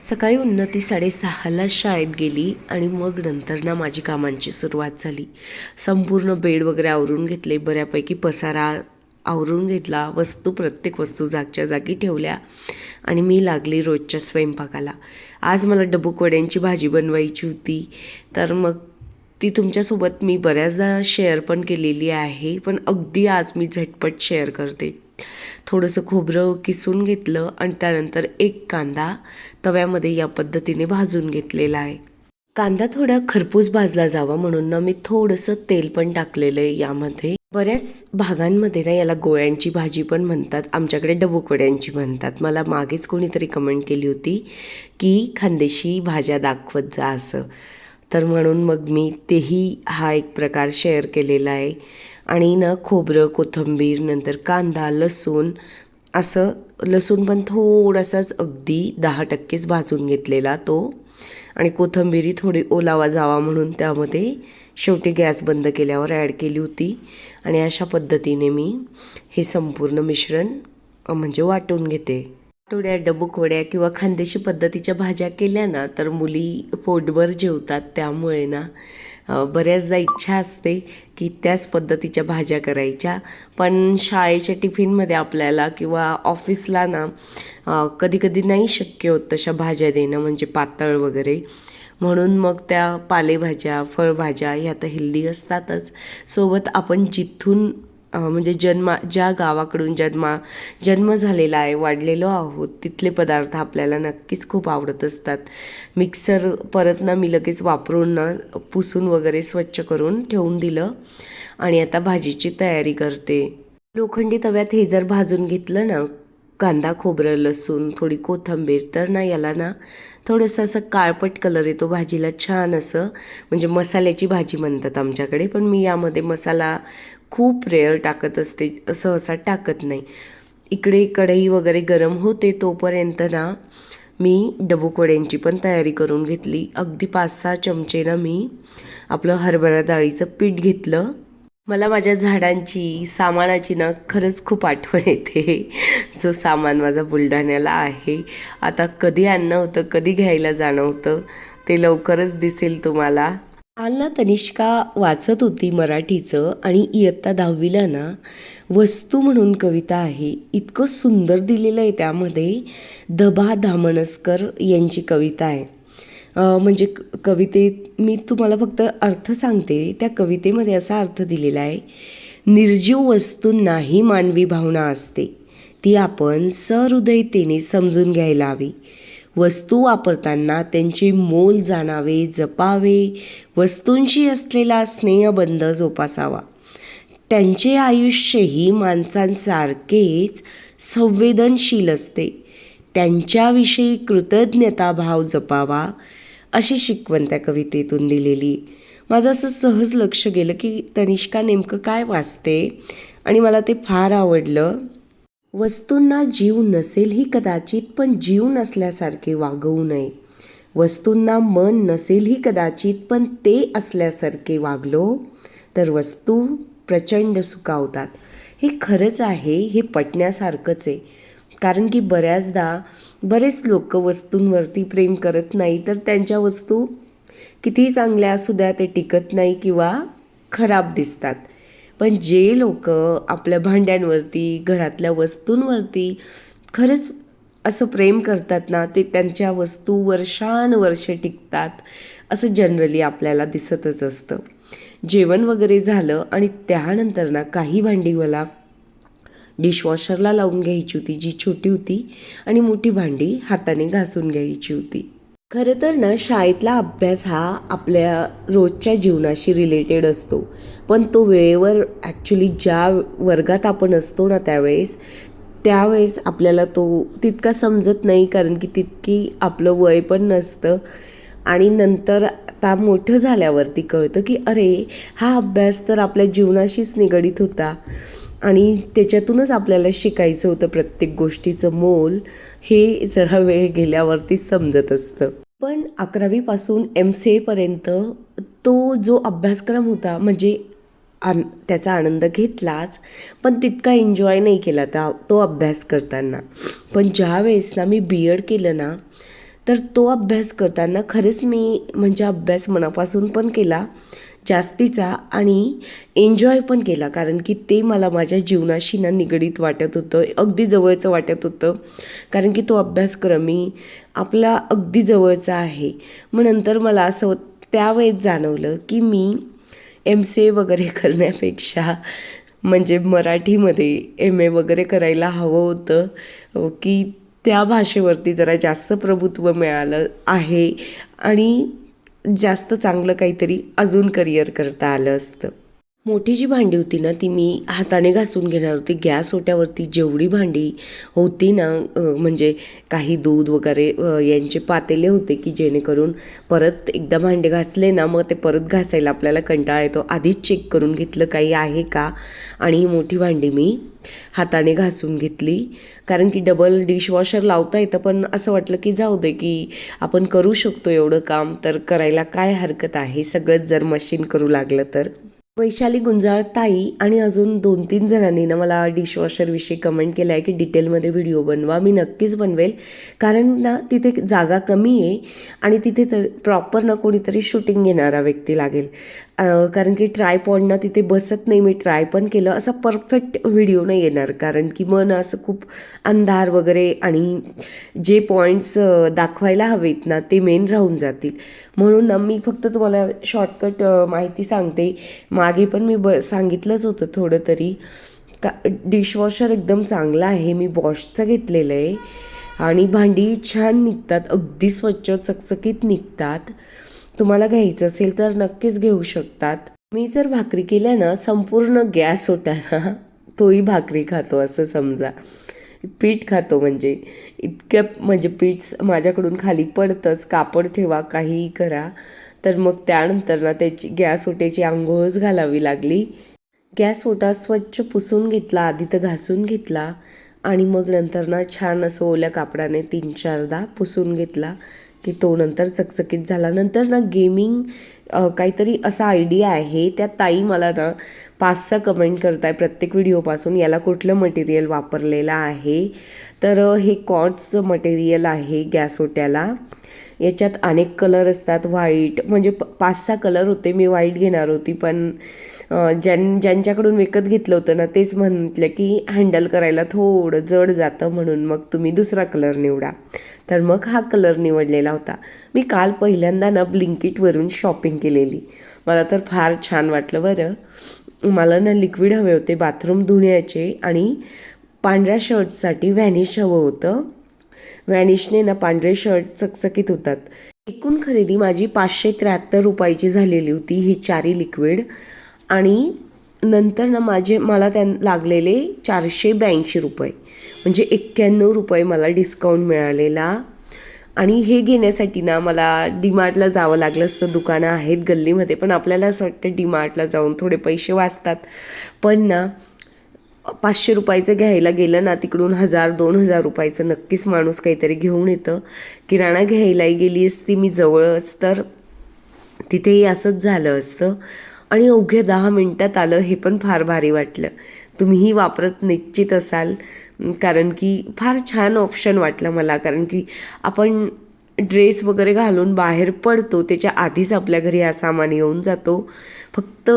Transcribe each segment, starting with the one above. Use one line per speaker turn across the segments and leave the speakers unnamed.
सकाळी उन्नती 6:30ला शाळेत गेली आणि मग नंतर ना माझी कामांची सुरुवात झाली. संपूर्ण बेड वगैरे आवरून घेतले, बऱ्यापैकी पसारा आवरून घेतला, प्रत्येक वस्तू जागच्या जागी ठेवल्या आणि मी लागली रोजच्या स्वयंपाकाला. आज मला डबूक वड्यांची भाजी बनवायची होती, तर मग ती तुमच्यासोबत मी बऱ्याचदा शेअर पण केलेली आहे, पण अगदी आज मी झटपट शेअर करते. थोडंसं खोबरं किसून घेतलं आणि त्यानंतर एक कांदा तव्यामध्ये या पद्धतीने भाजून घेतलेला आहे. कांदा थोडा खरपूस भाजला जावा म्हणून ना मी थोडंसं तेल पण टाकलेलं आहे यामध्ये. बऱ्याच भागांमध्ये ना याला गोळ्यांची भाजी पण म्हणतात, आमच्याकडे डबूकवड्यांची म्हणतात. मला मागेच कोणीतरी कमेंट केली होती की खानदेशी भाज्या दाखवत जा असं, तर म्हणून मग मी तेही हा एक प्रकार शेअर केलेला आहे. आणि ना खोबरं, कोथिंबीर, नंतर कांदा, लसूण, असं लसूण पण थोडासाच अगदी 10%च भाजून घेतलेला तो, आणि कोथिंबीर थोडी ओलावा जावा म्हणून त्यामध्ये शेवटी गॅस बंद केल्यावर ॲड केली होती. आणि अशा पद्धतीने मी हे संपूर्ण मिश्रण म्हणजे वाटून घेते. थोड्या डबूक वड्या किंवा खानदेशी पद्धतीच्या भाज्या केल्या ना तर मुली पोटभर जेवतात. त्यामुळे ना बऱ्याचदा इच्छा असते की त्याच पद्धतीच्या भाज्या करायच्या, पण शाळेच्या टिफिनमध्ये आपल्याला किंवा ऑफिसला ना कधी कधी नाही शक्य होत तशा भाज्या देणं, म्हणजे पातळ वगैरे. म्हणून मग त्या पालेभाज्या, फळभाज्या ह्या तर हेल्दी असतातच, सोबत आपण जिथून म्हणजे ज्या गावाकडून जन्म झालेला आहे, वाढलेलो आहोत, तिथले पदार्थ आपल्याला नक्कीच खूप आवडत असतात. मिक्सर परत ना मी लगेच वापरून ना पुसून वगैरे स्वच्छ करून ठेवून दिलं आणि आता भाजीची तयारी करते. लोखंडी तव्यात हे जर भाजून घेतलं ना, कांदा, खोबरं, लसूण, थोडी कोथिंबीर, तर ना याला ना थोडंसं असं काळपट कलर येतो भाजीला, छान असं. म्हणजे मसाल्याची भाजी म्हणतात आमच्याकडे, पण मी यामध्ये मसाला खूप रेअर टाकत असते, सहसा टाकत नाही. इकडे कढई वगैरे गरम होते तोपर्यंत ना मी डबूक वड्यांची पण तयारी करून घेतली. अगदी 5-6 चमचे ना मी आपलं हरभरा डाळीचं पीठ घेतलं. मला माझ्या झाडांची, सामानाची ना खरंच खूप आठवण येते. जो सामान माझा बुलढाण्याला आहे, आता कधी आणणं होतं, कधी घ्यायला जाणं होतं, ते लवकरच दिसेल तुम्हाला. काल ना तनिष्का वाचत होती मराठीचं, आणि इयत्ता 10वीला ना वस्तू म्हणून कविता आहे, इतकं सुंदर दिलेलं आहे त्यामध्ये. दभा धामणसकर यांची कविता आहे. म्हणजे कवितेत मी तुम्हाला फक्त अर्थ सांगते. त्या कवितेमध्ये असा अर्थ दिलेला आहे: निर्जीव वस्तूंनाही मानवी भावना असते, ती आपण सहृदयतेने समजून घ्यायला हवी. वस्तू वापरताना त्यांचे मोल जाणावे, जपावे, वस्तूंशी असलेला स्नेहबंध जोपासावा. त्यांचे आयुष्यही माणसांसारखेच संवेदनशील असते, त्यांच्याविषयी कृतज्ञताभाव जपावा, अशी शिकवण त्या कवितेतून दिलेली. माझं असं सहज लक्ष गेलं की तनिष्का नेमकं काय वाचते, आणि मला ते फार आवडलं. वस्तूंना जीव नसेलही कदाचित, पण जीव नसल्यासारखे वागवू नये. वस्तूंना मन नसेलही कदाचित, पण ते असल्यासारखे वागलो तर वस्तू प्रचंड सुखावतात. हे खरंच आहे, हे पटण्यासारखंच आहे. कारण की बरेच लोक वस्तूंवरती प्रेम करत नाही, तर त्यांच्या वस्तू कितीही चांगल्या असू द्या ते टिकत नाही किंवा खराब दिसतात. पण जे लोक आपल्या भांड्यांवरती, घरातल्या वस्तूंवरती खरंच असं प्रेम करतात ना, ते त्यांच्या वस्तू वर्षानुवर्षे टिकतात, असं जनरली आपल्याला दिसतच असतं. जेवण वगैरे झालं आणि त्यानंतर ना काही भांडी मला डिशवॉशरला लावून घ्यायची होती, जी छोटी होती, आणि मोठी भांडी हाताने घासून घ्यायची होती. खरं तर ना शाळेतला अभ्यास हा आपल्या रोजच्या जीवनाशी रिलेटेड असतो, पण तो वेळेवर ॲक्च्युली ज्या वर्गात आपण असतो ना त्यावेळेस आपल्याला तो तितका समजत नाही, कारण की तितकी आपलं वय पण नसतं. आणि नंतर आता मोठं झाल्यावरती कळतं की अरे, हा अभ्यास तर आपल्या जीवनाशीच निगडीत होता, आणि त्याच्यातूनच आपल्याला शिकायचं होतं प्रत्येक गोष्टीचं मोल. हे जरा वेळ गेल्यावरतीच समजत असतं. पण 11वीपासून MCA पर्यंत तो जो अभ्यासक्रम होता, म्हणजे त्याचा आनंद घेतलाच, पण तितका एन्जॉय नाही केला तो अभ्यास करताना. पण ज्या वेळेस ना मी BEd केलं ना, तर तो अभ्यास करताना खरंच मी म्हणजे अभ्यास मनापासून पण केला जास्तीचा आणि एन्जॉय पण केला, कारण की ते मला माझ्या जीवनाशी निगडीत वाटत होतं, अगदी जवळचं वाटत होतं. कारण की तो अभ्यासक्रम आपला अगदी जवळचा आहे. मग नंतर मला असं त्यावेळेस जाणवलं की मी MCA वगैरे करण्यापेक्षा म्हणजे मराठीमध्ये MA वगैरे करायला हवं होतं, की त्या भाषेवरती जरा जास्त प्रभुत्व मिळालं आहे आणि जास्त चांगलं काहीतरी अजून करिअर करता आलं असतं. मोठी जी भांडी होती ना ती मी हाताने घासून घेणार होती. गॅस ओट्यावरती जेवढी भांडी होती ना, म्हणजे काही दूध वगैरे यांचे पातेले होते की जेणेकरून परत एकदा भांडे घासले ना मग ते परत घासायला आपल्याला कंटाळा येतो. आधीच चेक करून घेतलं काही आहे का, आणि ही मोठी भांडी मी हाताने घासून घेतली. कारण की डबल डिशवॉशर लावता येतं, पण असं वाटलं की जाऊ दे की आपण करू शकतो एवढं काम, तर करायला काय हरकत आहे, सगळंच जर मशीन करू लागलं तर. वैशाली गुंजाळ ताई आणि अजून 2-3 जणांनी ना मला डिशवॉशरविषयी कमेंट केलं आहे की डिटेलमध्ये व्हिडिओ बनवा. मी नक्कीच बनवेल, कारण ना तिथे जागा कमी आहे आणि तिथे तर प्रॉपर ना कोणीतरी शूटिंग घेणारा व्यक्ती लागेल. कारण की ट्रायपॉडना तिथे बसत नाही. मी ट्राय पण केलं, असा परफेक्ट व्हिडिओ नाही येणार, कारण की मग ना असं खूप अंधार वगैरे आणि जे पॉईंट्स दाखवायला हवेत ना ते मेन राहून जातील. म्हणून ना मी फक्त तुम्हाला शॉर्टकट माहिती सांगते. मागे पण मी सांगितलंच होतं थोडं तरी का डिशवॉशर एकदम चांगला आहे. मी बॉशचं घेतलेलं आहे आणि भांडी छान निघतात, अगदी स्वच्छ चकचकीत निघतात. तुम्हाला घ्यायचं असेल तर नक्कीच घेऊ शकतात. मी जर भाकरी केल्या ना संपूर्ण गॅस ओट्याना तोही भाकरी खातो असं समजा. पीठ खातो म्हणजे इतक्या म्हणजे पीठ माझ्याकडून खाली पडतंच. कापड ठेवा, काहीही करा. तर मग त्यानंतर ना त्याची गॅस ओट्याची आंघोळच घालावी लागली. गॅस ओटा स्वच्छ पुसून घेतला, आधी तर घासून घेतला आणि मग नंतर ना छान असं ओल्या कापडाने 3-4दा पुसून घेतला की तो नंतर चकचकीत झाला. नंतर ना गेमिंग काहीतरी असा आयडिया आहे. त्या ताई मला ना 5-6 कमेंट करताय प्रत्येक व्हिडिओपासून, याला कुठलं मटेरियल वापरलेलं आहे. तर हे कॉर्ड्सचं मटेरियल आहे गॅस ओट्याला. याच्यात अनेक कलर असतात, व्हाईट म्हणजे 5-6 कलर होते. मी व्हाईट घेणार होती, पण ज्यांच्याकडून विकत घेतलं होतं ना तेच म्हटलं की हँडल करायला थोडं जड जातं, म्हणून मग तुम्ही दुसरा कलर निवडा. तर मग हा कलर निवडलेला होता. मी काल पहिल्यांदा ना ब्लिंकिटवरून शॉपिंग केलेली. मला तर फार छान वाटलं बरं. मला ना लिक्विड हवे होते बाथरूम धुण्याचे आणि पांढऱ्या शर्टसाठी व्हॅनिश हवं होतं. व्हॅनिशने ना पांढरे शर्ट चकचकीत होतात. एकूण खरेदी माझी 573 रुपयाची झालेली होती ही 4 लिक्विड, आणि नंतर ना मला लागलेले 482 रुपये, म्हणजे 91 रुपये मला डिस्काउंट मिळालेला. आणि हे घेण्यासाठी ना मला डीमार्टला जावं लागलं असतं. दुकानं आहेत गल्लीमध्ये, पण आपल्याला असं वाटतं डीमार्टला जाऊन थोडे पैसे वाचतात. पण ना 500 रुपयाचं घ्यायला गेलं ना तिकडून 1000-2000 रुपयाचं नक्कीच माणूस काहीतरी घेऊन येतं. किराणा घ्यायलाही गेली असती मी जवळच, तर तिथेही असंच झालं असतं. आणि अवघ्या 10 मिनटात आलं, हे पण फार भारी वाटलं. तुम्हीही वापरत निश्चित असाल, कारण की फार छान ऑप्शन वाटलं मला. कारण की आपण ड्रेस वगैरे घालून बाहेर पडतो त्याच्या आधीच आपल्या घरी हा सामान येऊन जातो. फक्त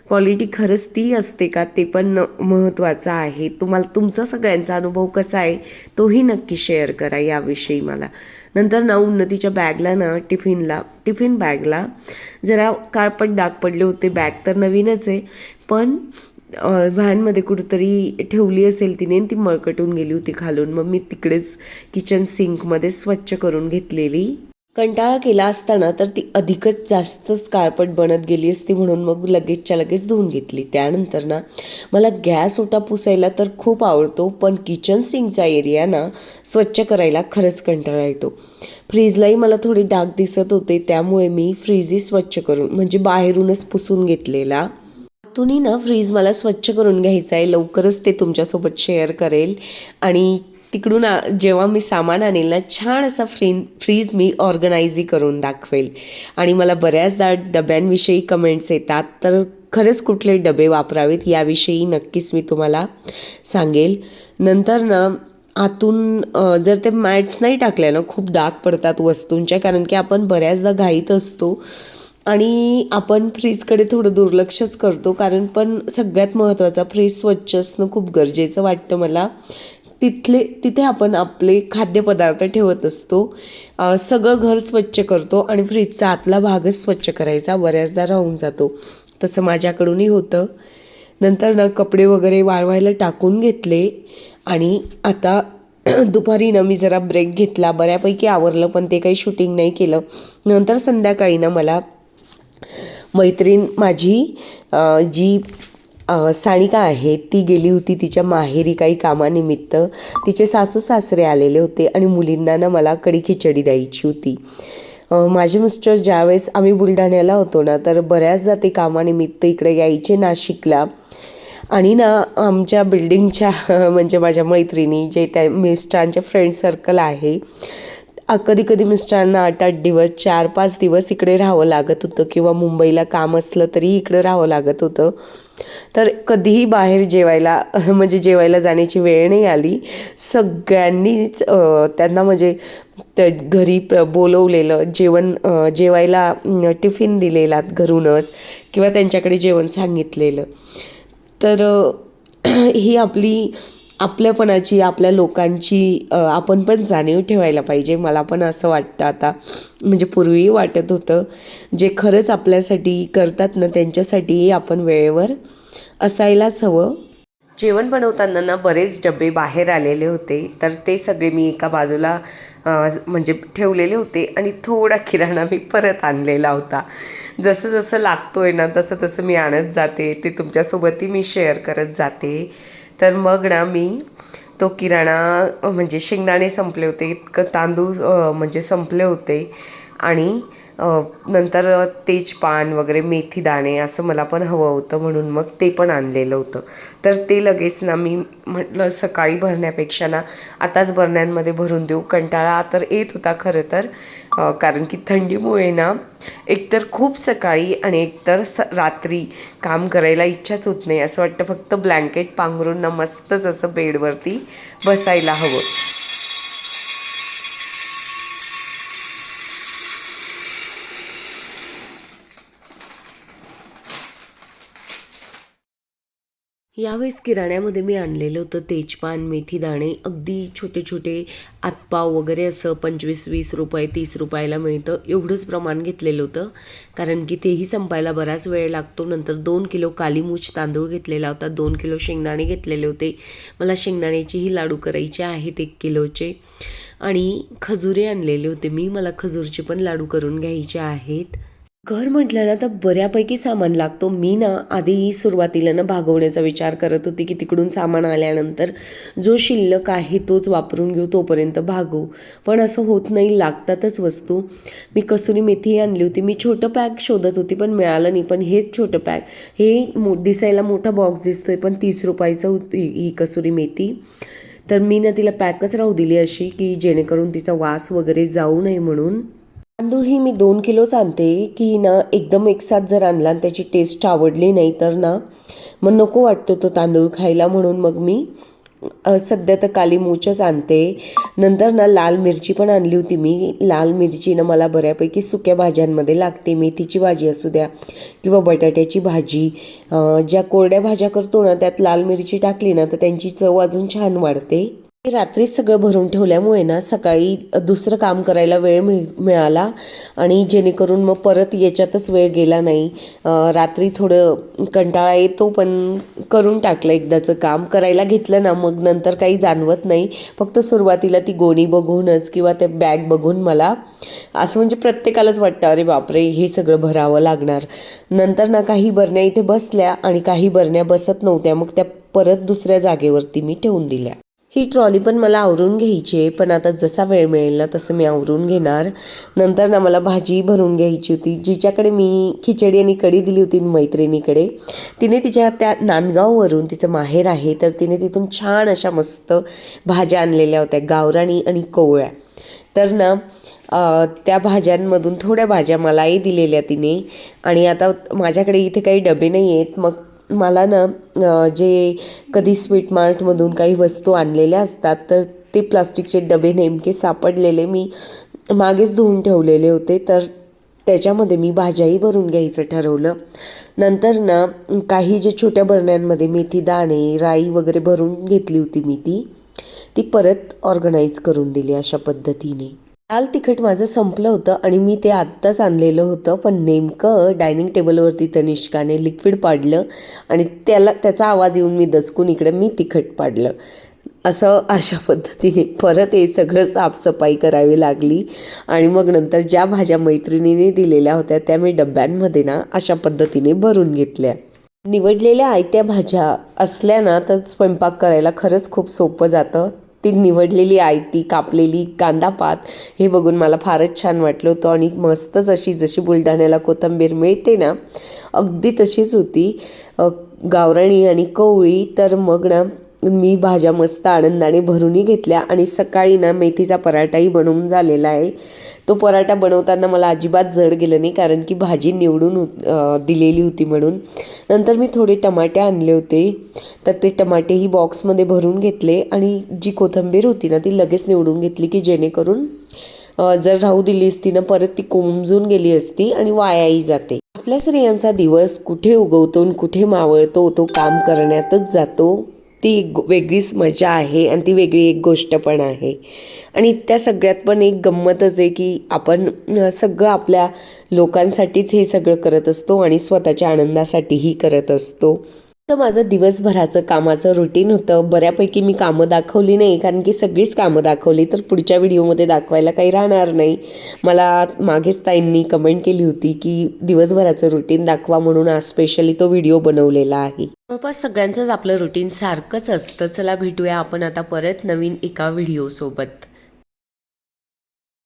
क्वालिटी खरंच ती असते का, ते पण महत्त्वाचं आहे. तुमचा सगळ्यांचा अनुभव कसा आहे तोही नक्की शेअर करा याविषयी मला. नंतर ना उन्नतीच्या बॅगला ना टिफिन बॅगला जरा काळपट डाग पडले होते. बॅग तर नवीनच आहे, पण व्हॅनमध्ये कुठंतरी ठेवली असेल तिने, ती मळकटून गेली होती खालून. मग मी तिकडेच किचन सिंकमध्ये स्वच्छ करून घेतलेली. कंटाळा केला असताना तर ती अधिकच जास्तच काळपट बनत गेली असती, म्हणून मग लगेचच्या लगेच धुवून घेतली. त्यानंतर ना मला गॅस ओटा पुसायला तर खूप आवडतो, पण किचन सिंकचा एरिया ना स्वच्छ करायला खरंच कंटाळा येतो. फ्रीजलाही मला थोडे डाग दिसत होते, त्यामुळे मी फ्रीजही स्वच्छ करून म्हणजे बाहेरूनच पुसून घेतलेला. तुम्ही ना फ्रीज मला स्वच्छ करून घ्यायचं आहे, लवकरच ते तुमच्यासोबत शेअर करेल. आणि तिकडून जेव्हा मी सामान आणेल ना छान असा फ्रीज मी ऑर्गनाइजही करून दाखवेल. आणि मला बऱ्याचदा डब्यांविषयी कमेंट्स येतात, तर खरंच कुठले डबे वापरावेत याविषयी नक्कीच मी तुम्हाला सांगेल. नंतर ना आतून जर ते मॅट्स नाही टाकल्या ना खूप डाग पडतात वस्तूंच्या, कारण की आपण बऱ्याचदा घाईत असतो आणि आपण फ्रीजकडे थोडं दुर्लक्षच करतो. कारण पण सगळ्यात महत्त्वाचा फ्रीज स्वच्छ असणं खूप गरजेचं वाटतं मला. तिथे आपण आपले खाद्यपदार्थ ठेवत असतो, सगळं घर स्वच्छ करतो आणि फ्रीजचा आतला भागच स्वच्छ करायचा बऱ्याचदा राहून जातो. तसं माझ्याकडूनही होतं. नंतर ना कपडे वगैरे वाळवायला टाकून घेतले आणि आता दुपारी ना मी जरा ब्रेक घेतला, बऱ्यापैकी आवरलं पण ते काही शूटिंग नाही केलं. नंतर संध्याकाळी ना मला मैत्रीण माझी जी सानिका आहे ती गेली होती तिच्या माहेरी काही कामानिमित्त. तिचे सासू सासरे आलेले होते आणि मुलींना ना मला कढी खिचडी द्यायची होती. माझे मिस्टर ज्यावेळेस आम्ही बुलढाण्याला होतो ना तर बऱ्याचदा ते कामानिमित्त इकडे यायचे नाशिकला. आणि ना आमच्या बिल्डिंगच्या म्हणजे माझ्या मैत्रिणी जे त्या मिस्टरांचे फ्रेंड सर्कल आहे, कधी कधी मिस्टरांना 8-8 दिवस 4-5 दिवस इकडे राहावं लागत होतं किंवा मुंबईला काम असलं तरी इकडे राहावं लागत होतं. तर कधीही बाहेर जेवायला म्हणजे जेवायला जाण्याची वेळ नाही आली. सगळ्यांनीच त्यांना म्हणजे घरी बोलवलेलं जेवण, जेवायला टिफिन दिलेला घरूनच किंवा त्यांच्याकडे जेवण सांगितलेलं. तर ही आपली आपल्यापणाची, आपल्या लोकांची आपण पण जाणीव ठेवायला पाहिजे. मला पण असं वाटतं आता, म्हणजे पूर्वीही वाटत होतं. जे खरंच आपल्यासाठी करतात ना त्यांच्यासाठीही आपण वेळेवर असायलाच हवं. जेवण बनवताना ना बरेच डबे बाहेर आलेले होते, तर ते सगळे मी एका बाजूला म्हणजे ठेवलेले होते आणि थोडा किराणा मी परत आणलेला होता. जसं जसं लागतोय ना तसं तसं मी आणत जाते, ते तुमच्यासोबतही मी शेअर करत जाते. तर मग ना मी तो किराणा म्हणजे शेंगदाणे संपले होते, इतकं तांदूळ म्हणजे संपले होते आणि नंतर तेजपान वगैरे मेथी दाणे असं मला पण हवं होतं, म्हणून मग ते पण आणलेलं होतं. तर ते लगेच ना मी म्हटलं सकाळी भरण्यापेक्षा ना आताच बरण्यांमध्ये भरून देऊ. कंटाळा तर येत होता खरं तर, कारण की थंडीमुळे ना एकतर खूप सकाळी आणि एकतर रात्री काम करायला इच्छाच होत नाही. असं वाटतं फक्त ब्लँकेट पांघरून ना मस्तच असं बेडवरती बसायला हवं. यावेळेस किराण्यामध्ये मी आणलेलं होतं तेजपान, मेथी दाणे, अगदी छोटे छोटे आतपाव वगैरे असं 25-20 रुपये 30 रुपयाला मिळतं, एवढंच प्रमाण घेतलेलं होतं. कारण की तेही संपायला बराच वेळ लागतो. नंतर 2 किलो कालीमूछ तांदूळ घेतलेला होता, 2 किलो शेंगदाणे घेतलेले होते. मला शेंगदाण्याचेही लाडू करायचे आहेत 1 किलोचे. आणि खजुरे आणलेले होते मी, मला खजूरचे पण लाडू करून घ्यायचे आहेत. घर म्हटलं ना तर बऱ्यापैकी सामान लागतो. मी ना आधी सुरुवातीला ना भागवण्याचा विचार करत होती की तिकडून सामान आल्यानंतर जो शिल्लक आहे तोच वापरून घेऊ, तोपर्यंत भागवू. पण असं होत नाही, लागतातच वस्तू. मी कसुरी मेथी आणली होती, मी छोटं पॅक शोधत होती पण मिळालं नाही. पण हेच छोटं पॅक, हे दिसायला मोठा बॉक्स दिसतोय पण 30 रुपयाचं होती ही कसुरी मेथी. तर मी ना तिला पॅकच राहू दिली अशी की जेणेकरून तिचा वास वगैरे जाऊ नये म्हणून. तांदूळ ही मी 2 किलोच आणते की ना एकदम एकसाथ जर आणला आणि त्याची टेस्ट आवडली नाही तर ना मग नको वाटतो तो तांदूळ खायला, म्हणून मग मी सध्या तर काली मूचच आणते. नंतर ना लाल मिरची पण आणली होती मी. लाल मिरची ना मला बऱ्यापैकी सुक्या भाज्यांमध्ये लागते, मेथीची भाजी असू द्या किंवा बटाट्याची भाजी. ज्या कोरड्या भाज्या करतो ना त्यात लाल मिरची टाकली ना तर त्यांची चव अजून छान वाढते. रात्रीच सगळं भरून ठेवल्यामुळे ना सकाळी दुसरं काम करायला वेळ मिळाला आणि जेणेकरून मग परत याच्यातच वेळ गेला नाही. रात्री थोडं कंटाळा येतो पण करून टाकलं एकदाचं काम. करायला घेतलं ना मग नंतर काही जाणवत नाही. फक्त सुरुवातीला ती गोणी बघूनच किंवा ते बॅग बघून मला असं म्हणजे प्रत्येकालाच वाटतं अरे बापरे हे सगळं भरावं लागणार. नंतर ना काही बरण्या इथे बसल्या आणि काही बरण्या बसत नव्हत्या, मग त्या परत दुसऱ्या जागेवरती मी ठेवून दिल्या. ही ट्रॉली पण मला आवरून घ्यायची आहे, पण आता जसा वेळ मिळेल ना तसं मी आवरून घेणार. नंतर ना मला भाजी भरून घ्यायची होती. जिच्याकडे मी खिचडी आणि कढी दिली होती मैत्रिणीकडे, तिने तिच्या त्या नांदगाववरून, तिचं माहेर आहे, तर तिने तिथून छान अशा मस्त भाज्या आणलेल्या होत्या, गावरानी आणि कोवळ्या. तर ना त्या भाज्यांमधून थोड्या भाज्या मलाही दिलेल्या तिने. आणि आता माझ्याकडे इथे काही डबे नाही आहेत, मग मला ना जे कधी स्वीट मार्टमधून काही वस्तू आणलेल्या असतात तर ते प्लास्टिकचे डबे नेमके सापडलेले, मी मागेच धुवून ठेवलेले होते, तर त्याच्यामध्ये मी भाज्याही भरून घ्यायचं ठरवलं. नंतर ना काही जे छोट्या बरण्यांमध्ये मेथी दाणे, राई वगैरे भरून घेतली होती मी, ती परत ऑर्गनाईज करून दिली अशा पद्धतीने. लाल तिखट माझं संपलं होतं आणि मी ते आत्ताच आणलेलं होतं, पण नेमकं डायनिंग टेबलवरती तनिष्काने लिक्विड पाडलं आणि त्याचा आवाज येऊन मी दचकून इकडे मी तिखट पाडलं. अशा पद्धतीने परत हे सगळं साफसफाई करावी लागली आणि मग नंतर ज्या भाज्या मैत्रिणीने दिलेल्या होत्या त्या मी डब्यांमध्ये ना अशा पद्धतीने भरून घेतल्या. निवडलेल्या आयत्या भाज्या असल्या ना तर स्वयंपाक करायला खरंच खूप सोपं जातं. ती निवडलेली आयती कापलेली कांदापात हे बघून मला फारच छान वाटलं होतं आणि मस्तच अशी जशी बुलढाण्याला कोथिंबीर मिळते ना अगदी तशीच होती, गावराणी आणि कवळी. तर मग ना मी भाज्या मस्त आनंदाने भरूनही घेतल्या आणि सकाळी ना मेथीचा पराठाही बनवून झालेला आहे. तो पराठा बनवताना मला अजिबात जड गेलं नाही, कारण की भाजी निवडून दिलेली होती म्हणून. नंतर मी थोडे टमाटे आणले होते, तर ते टमाटेही बॉक्समध्ये भरून घेतले आणि जी कोथिंबीर होती ना ती लगेच निवडून घेतली, की जेणेकरून जर राहू दिली असती ना परत ती कोमजून गेली असती आणि वायाही जाते. आपल्या स्त्रियांचा दिवस कुठे उगवतो आणि कुठे मावळतो तो काम करण्यातच जातो. ती एक वेगळीच मजा आहे आणि ती वेगळी एक गोष्ट पण आहे. आणि त्या सगळ्यात पण एक गंमतच आहे की आपण सगळं आपल्या लोकांसाठीच हे सगळं करत असतो आणि स्वतःच्या आनंदासाठीही करत असतो. तर माझं दिवसभराचं कामाचं रुटीन होतं. बऱ्यापैकी मी कामं दाखवली नाही, कारण की सगळीच कामं दाखवली तर पुढच्या व्हिडिओमध्ये दाखवायला काही राहणार नाही. मला मागेच ताईंनी कमेंट केली होती की दिवसभराचं रुटीन दाखवा, म्हणून आज स्पेशली तो व्हिडिओ बनवलेला आहे. जवळपास सगळ्यांचंच आपलं रुटीन सारखंच असतं. चला भेटूया आपण आता परत नवीन एका व्हिडिओसोबत.